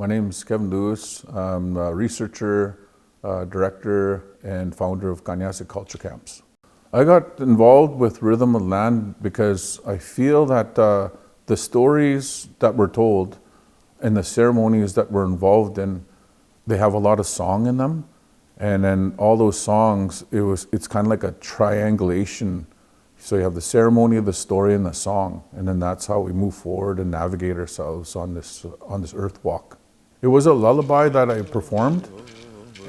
My name is Kevin Lewis. I'm a researcher, director, and founder of Kanyasik Culture Camps. I got involved with Rhythm of Land because I feel that the stories that were told and the ceremonies that we're involved in, they have a lot of song in them. And then all those songs, it's kind of like a triangulation. So you have the ceremony, the story, and the song. And then that's how we move forward and navigate ourselves on this earth walk. It was a lullaby that I performed,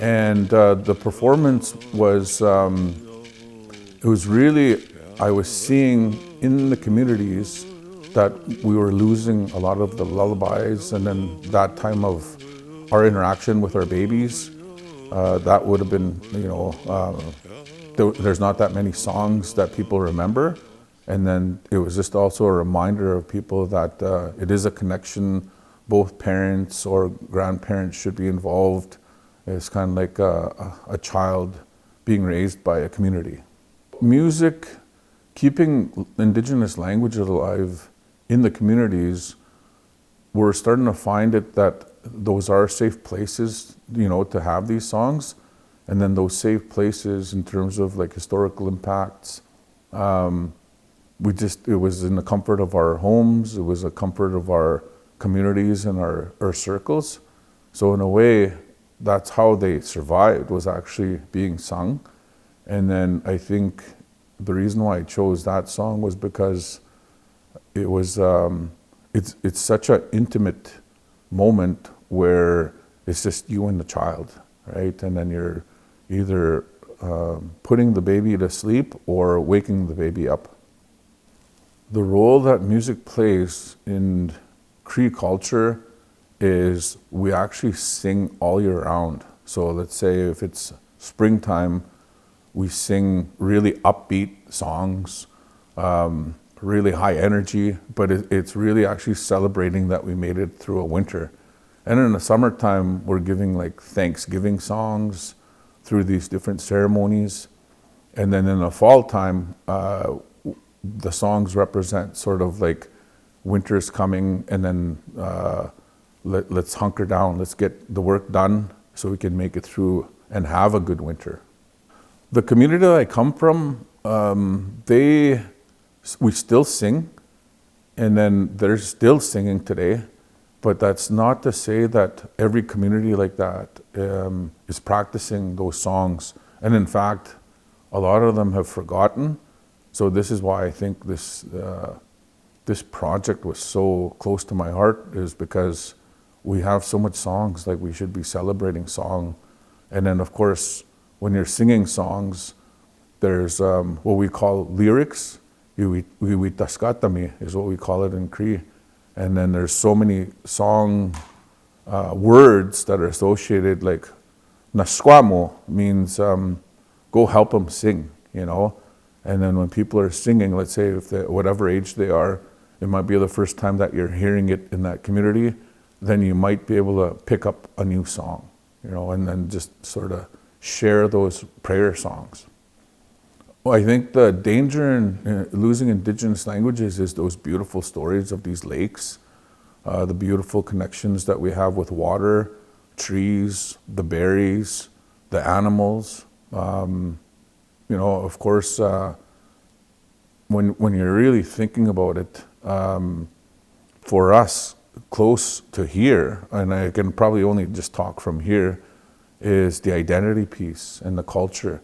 and the performance was, it was really, I was seeing in the communities that we were losing a lot of the lullabies, and then that time of our interaction with our babies, that would have been, there's not that many songs that people remember. And then it was just also a reminder of people that it is a connection. Both parents or grandparents should be involved. It's kind of like a child being raised by a community. Music, keeping Indigenous language alive in the communities, we're starting to find it that those are safe places, to have these songs. And then those safe places in terms of like historical impacts, it was in the comfort of our homes, it was a comfort of our communities and our circles. So in a way, that's how they survived, was actually being sung. And then I think the reason why I chose that song was because it was, it's such an intimate moment where it's just you and the child, right? And then you're either putting the baby to sleep or waking the baby up. The role that music plays in Cree culture is we actually sing all year round. So let's say if it's springtime, we sing really upbeat songs, really high energy, but it's really actually celebrating that we made it through a winter. And in the summertime, we're giving like Thanksgiving songs through these different ceremonies. And then in the fall time, the songs represent sort of like winter's coming, and then let's hunker down, let's get the work done so we can make it through and have a good winter. The community that I come from, we still sing, and then they're still singing today, but that's not to say that every community like that is practicing those songs. And in fact, a lot of them have forgotten. So this is why I think this project was so close to my heart, is because we have so much songs, like we should be celebrating song. And then of course, when you're singing songs, there's what we call lyrics. Iwitaskatami is what we call it in Cree. And then there's so many song words that are associated, like nasquamo means go help them sing, And then when people are singing, let's say if whatever age they are, it might be the first time that you're hearing it in that community, then you might be able to pick up a new song, and then just sort of share those prayer songs. Well, I think the danger in losing Indigenous languages is those beautiful stories of these lakes, the beautiful connections that we have with water, trees, the berries, the animals. Of course, when you're really thinking about it, for us close to here, and I can probably only just talk from here, is the identity piece and the culture.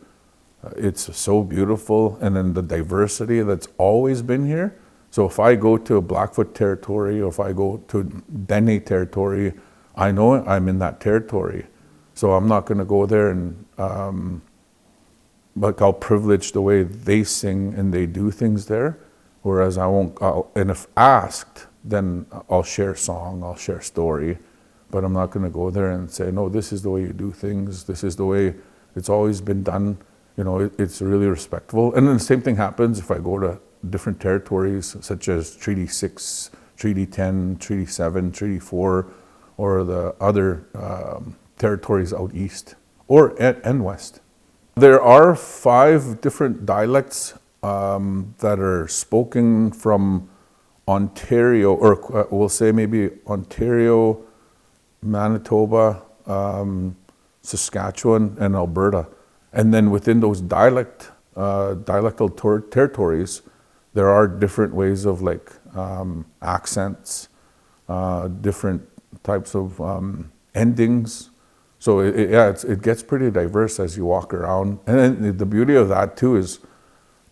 It's so beautiful, and then the diversity that's always been here. So if I go to Blackfoot territory, or if I go to Dene territory, I know I'm in that territory. So I'm not going to go there and like I'll privilege the way they sing and they do things there, whereas I won't, and if asked, then I'll share song, I'll share story, but I'm not going to go there and say, no, this is the way you do things, this is the way it's always been done. It's really respectful. And then the same thing happens if I go to different territories, such as Treaty 6, Treaty 10, Treaty 7, Treaty 4, or the other territories out east, and west. There are 5 different dialects that are spoken from Ontario, or we'll say maybe Ontario Manitoba, Saskatchewan, and Alberta. And then within those dialectal territories, there are different ways of like accents, different types of endings. So it gets pretty diverse as you walk around. And then the beauty of that too is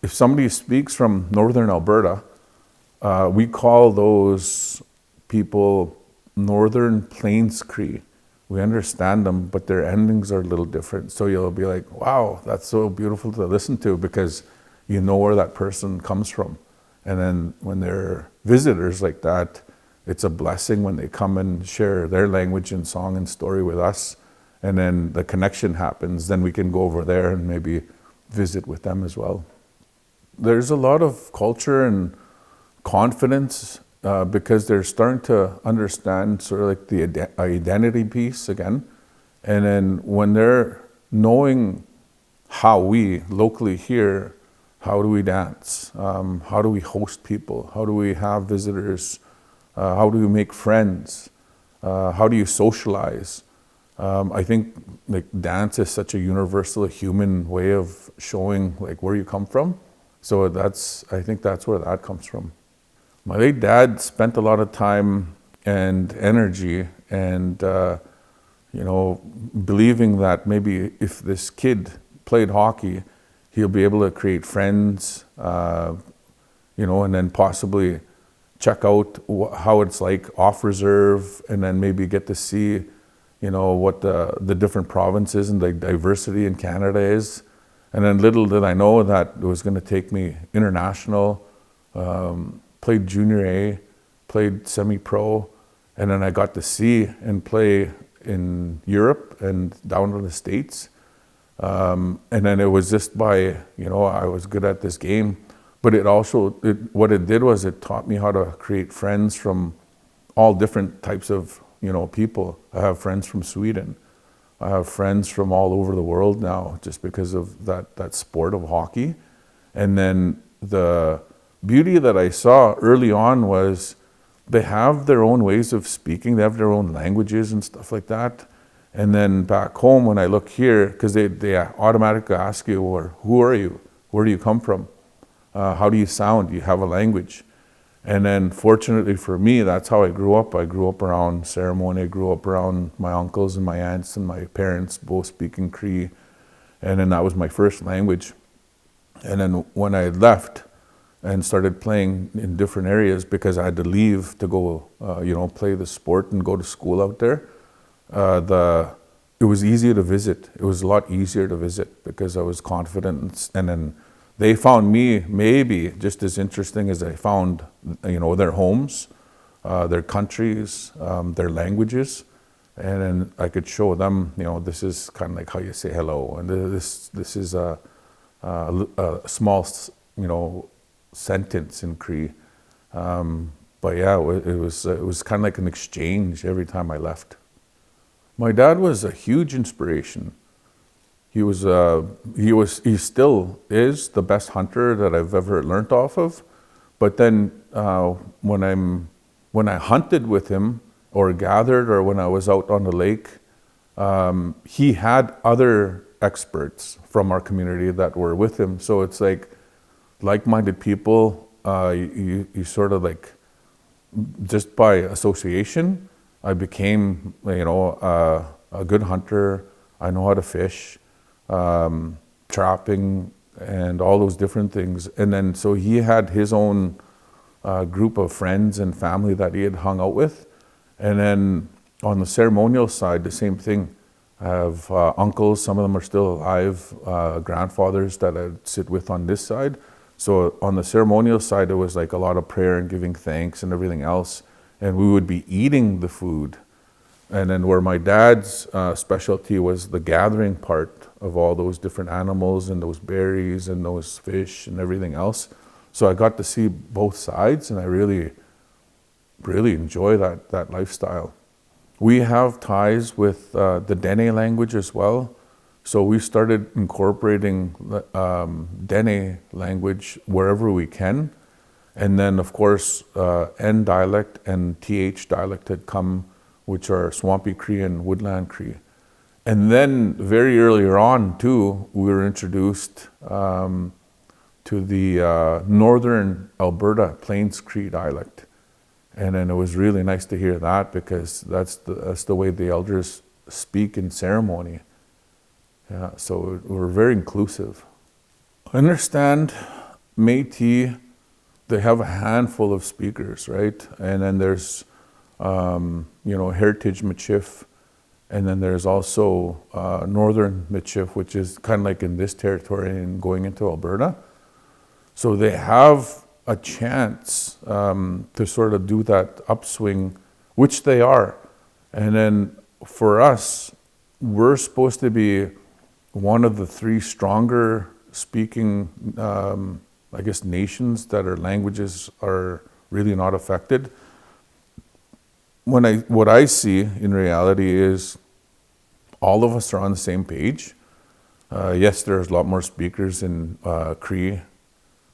if somebody speaks from northern Alberta, we call those people Northern Plains Cree. We understand them, but their endings are a little different. So you'll be like, wow, that's so beautiful to listen to because you know where that person comes from. And then when they're visitors like that, it's a blessing when they come and share their language and song and story with us. And then the connection happens. Then we can go over there and maybe visit with them as well. There's a lot of culture and confidence because they're starting to understand sort of like the identity piece again. And then when they're knowing how we locally here, how do we dance? How do we host people? How do we have visitors? How do we make friends? How do you socialize? I think like dance is such a universal human way of showing like where you come from. So I think that's where that comes from. My late dad spent a lot of time and energy and, believing that maybe if this kid played hockey, he'll be able to create friends, and then possibly check out how it's like off reserve and then maybe get to see, what the different provinces and the diversity in Canada is. And then little did I know that it was going to take me international, played junior A, played semi-pro, and then I got to see and play in Europe and down to the States. And then it was just by, I was good at this game. But what it did was it taught me how to create friends from all different types of, people. I have friends from Sweden. I have friends from all over the world now just because of that sport of hockey. And then the beauty that I saw early on was they have their own ways of speaking. They have their own languages and stuff like that. And then back home when I look here, because they automatically ask you, well, who are you? Where do you come from? How do you sound? Do you have a language? And then fortunately for me, that's how I grew up. I grew up around ceremony. I grew up around my uncles and my aunts and my parents both speaking Cree. And then that was my first language. And then when I left and started playing in different areas because I had to leave to go, play the sport and go to school out there, it was easier to visit. It was a lot easier to visit because I was confident. And then they found me maybe just as interesting as I found, their homes, their countries, their languages. And then I could show them, this is kind of like how you say hello. And this is a small, sentence in Cree. But yeah, it was kind of like an exchange every time I left. My dad was a huge inspiration. He still is the best hunter that I've ever learned off of. But then when I hunted with him or gathered or when I was out on the lake, he had other experts from our community that were with him. So it's like-minded people, you sort of like, just by association, I became, a good hunter. I know how to fish. Trapping and all those different things. And then so he had his own group of friends and family that he had hung out with. And then on the ceremonial side, the same thing. I have uncles, some of them are still alive, grandfathers that I'd sit with on this side. So on the ceremonial side, it was like a lot of prayer and giving thanks and everything else. And we would be eating the food. And then where my dad's specialty was the gathering part of all those different animals and those berries and those fish and everything else. So I got to see both sides and I really, really enjoy that lifestyle. We have ties with the Dene language as well. So we started incorporating Dene language wherever we can. And then of course, N dialect and TH dialect had come which are Swampy Cree and Woodland Cree. And then very earlier on too, we were introduced to the northern Alberta Plains Cree dialect. And then it was really nice to hear that, because that's the way the elders speak in ceremony. Yeah, so we're very inclusive. I understand Métis, they have a handful of speakers, right? And then there's, Heritage Michif, and then there's also Northern Michif, which is kind of like in this territory and going into Alberta. So they have a chance to sort of do that upswing, which they are. And then for us, we're supposed to be one of the 3 stronger speaking, nations that our languages are really not affected. What I see in reality is all of us are on the same page. Yes, there's a lot more speakers in Cree,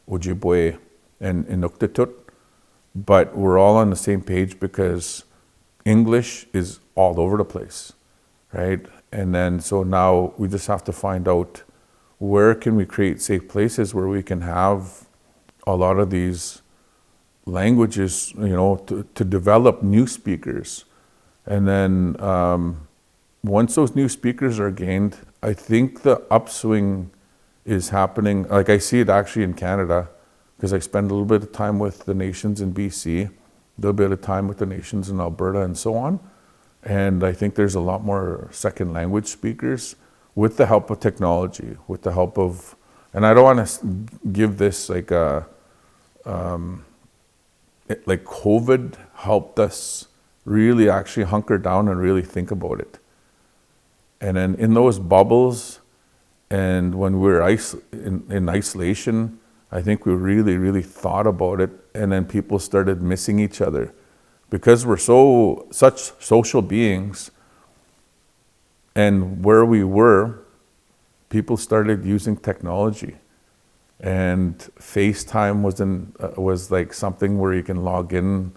Ojibwe, and Inuktitut, but we're all on the same page because English is all over the place, right? And then so now we just have to find out, where can we create safe places where we can have a lot of these languages, to develop new speakers. And then once those new speakers are gained, I think the upswing is happening. Like, I see it actually in Canada, because I spend a little bit of time with the nations in BC, a little bit of time with the nations in Alberta and so on. And I think there's a lot more second language speakers with the help of technology, with the help of, and I don't want to give this like COVID helped us really actually hunker down and really think about it. And then in those bubbles, and when we're in isolation, I think we really, really thought about it, and then people started missing each other. Because we're such social beings, and where we were, people started using technology. And FaceTime was like something where you can log in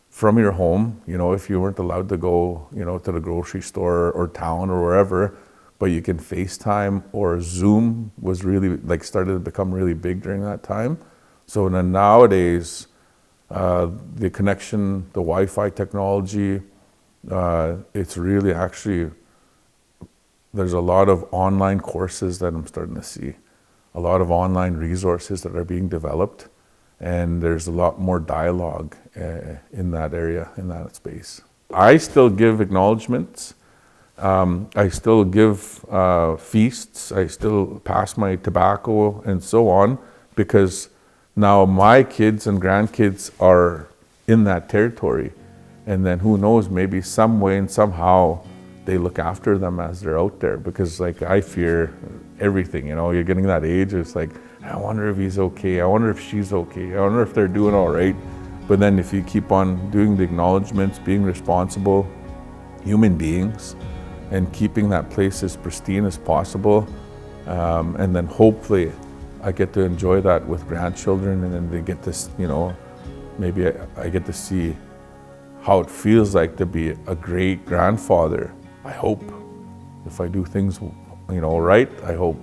from your home, if you weren't allowed to go, to the grocery store or town or wherever, but you can FaceTime, or Zoom was really started to become really big during that time. So then nowadays, the connection, the Wi-Fi technology, it's really actually, there's a lot of online courses that I'm starting to see, a lot of online resources that are being developed, and there's a lot more dialogue in that area, in that space. I still give acknowledgements. I still give feasts. I still pass my tobacco and so on, because now my kids and grandkids are in that territory. And then who knows, maybe some way and somehow they look after them as they're out there, because I fear everything, you're getting that age, it's like, I wonder if he's okay, I wonder if she's okay, I wonder if they're doing all right. But then if you keep on doing the acknowledgements, being responsible human beings, and keeping that place as pristine as possible, and then hopefully I get to enjoy that with grandchildren, and then they get this, maybe I get to see how it feels like to be a great grandfather. I hope, if I do things, right, I hope.